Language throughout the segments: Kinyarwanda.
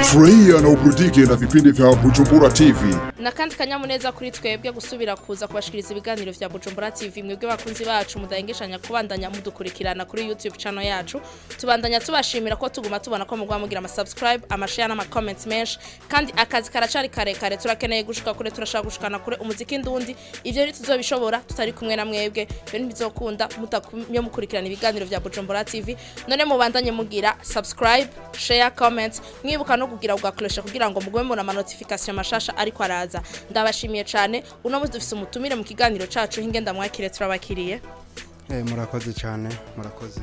Furahia na uburudike na vipindi vya Bujumbura TV. Na kandi kanyamuneza kuri twebwe gusubira kuza kubashikiriza ibiganiro vya Bujumbura TV. Mwebwe bakunzi bacu mudahengeshanya kubandanya mudukurikirana kuri YouTube channel yacu. Tubandanya tubashimira ko tuguma tubona ko mugwa mugira ama subscribe, ama share n'ama comments menshi. Kandi akazi karacari kare turakeneye gushika kure, turashaka gushikana kure umuziki ndundi. Ivyo ni tuzobishobora tutari kumwe na mwebwe. Byo ntibizokunda mutakumye mukurikirana ibiganiro vya Bujumbura TV. None mubandanye mugira subscribe, share, comment. Mwibuka no kugira ugaklosha kugira ngo mugwe mubona ama notification mashasha ariko araza. Ndabashimiye cyane. Uno muzi dufise umutumire mu kiganiro cacu hingenda mwakire turabakiriye. Murakoze cyane, murakoze.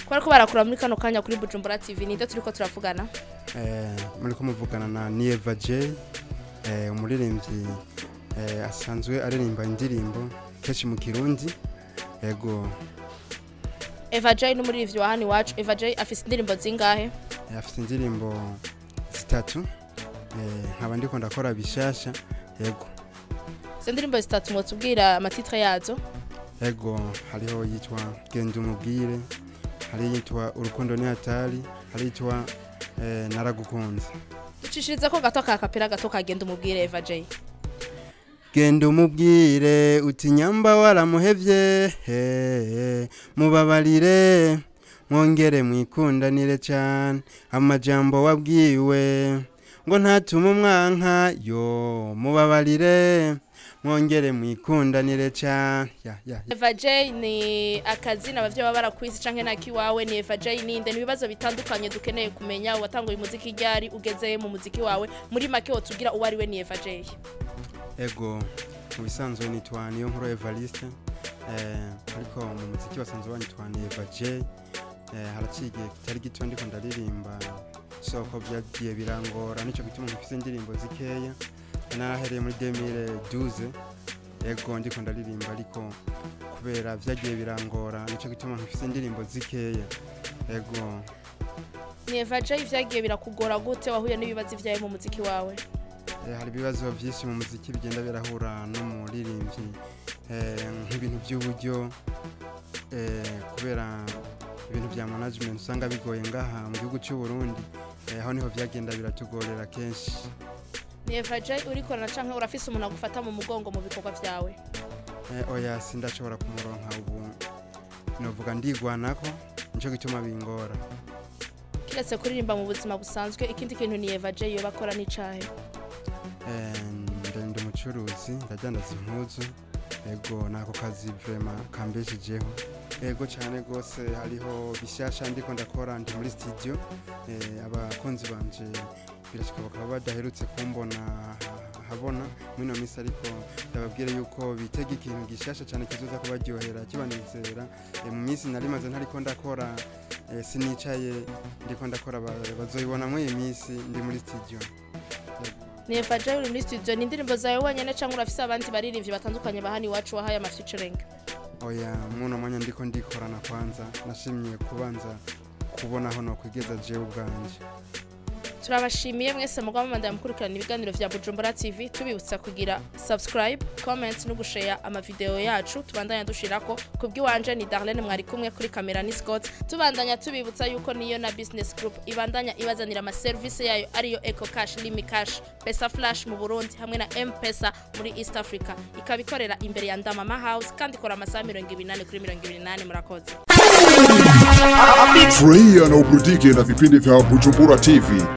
Kwariko barakura muri kano kanya kuri Bujumbura TV ninde turiko turavugana? Muri ko muvugana na Nieva J, umuririmbyi asanzwe aririmba indirimbo keshi mu Kirundi. Yego. Eva J n'umuririmbyi wa hani wacu. Eva J afise indirimbo zingahe? Afise indirimbo zitatu. Nkaba ndiko ndakora bishasha. Yego. Indirimbo zitatu mwotubwira amatitre yazo? Yego, hariho yitwa Genda umubwire, hari yitwa Urukundo ni hatari, hari yitwa Naragukunze. Ducishiriza ko gato kakapera gato kagenda umubwire Eva J. Genda umubwire uti nyamba waramuhevye, mubabarire mwongere mwikundanire cyane, amajambo wabwiwe ngo ntatuma umwanka yo, mubabarire mwongere mwikundanire cyane. Eva J ni akazi nabavyo baba barakwisi canke nakiwawe. Ni Eva J ninde? Ni bibazo bitandukanye dukeneye kumenya. Watanguye umuziki ryari, ugeze mu muziki wawe, muri make wotubwira uwo ari we ni Eva J? Ego, mu bisanzwe nitwa Niyonkuru Evariste, ariko mu muziki basanzwe banitwa Eva J. Haracigiye kitari gito ndiko ndaririmba, soko byagiye birangora, nico gituma mfise indirimbo zikeya. Narahereye muri 2012. Ego ndiko ndaririmba ariko kubera byagiye birangora, nico gituma mfise indirimbo zikeya. Ego. Ni Eva J vyagiye birakugora gute? Wahuye n'ibibazo vyaye mu muziki wawe? Hari ibibazo byinshi mu muziki bigenda birahura no mu ririmbyi, nk'ibintu by'uburyo, kubera ibintu bya management usanga bigoye ngaha mu gihugu cy'u Burundi. Aho niho byagenda biratugorera kenshi. Ni Eva J uriko na canke urafise umuntu agufata mu mugongo mu bikorwa vyawe? Oya sindashobora kumuronka ubu, novuga ndigwanako, nico gituma bingora. Kiretse kuririmba mu buzima busanzwe, ikindi kintu ni Eva J yo bakora ni cahe? Ndi umucuruzi, ndadandaza impuzu. Ego nako kazi vraiment kambeshijeho. Ego cyane gose, hariho bishasha ndiko ndakora, ndi muri studio. Abakunzi banje birashika bakaba badaherutse kumbona habona muri no misi, ariko ndababwire yuko bitega ikintu gishasha cyane kizoza kubaryohera kibanezera. Mu misi narimaze ntariko ndakora, sinicaye ndiko ndakora, bazoyibona muri iyi misi ndi muri studio. Ni Eva J uri muri studio. Ni indirimbo zawe wenyene canke urafise abandi baririmbyi batandukanye bahani wacu wahaye ama featuring? Oya, muno mwanya ndiko ndikorana kwanza, nashimye kubanza kubona aho no kwigeza je ubwanje. Turabashimiye mwese mugwa mumanda mukurikirana ibiganiro vya Bujumbura TV. Tubibutsa kugira subscribe, comment no gushare ama video yacu. Tubandanya dushirako kubwiwanje ni Darlene, mwari kumwe kuri kamera ni Scott. Tubandanya tubibutsa yuko niyo na business group ibandanya ibazanira ama service yayo ariyo Eco Cash, Limi Cash, Pesa Flash mu Burundi hamwe na M-Pesa muri East Africa. Ikabikorera imbere ya Ndamama House kandi ikora amasaha 28 kuri 28. Murakoze. Furahia na uburudike na vipindi vya Bujumbura TV.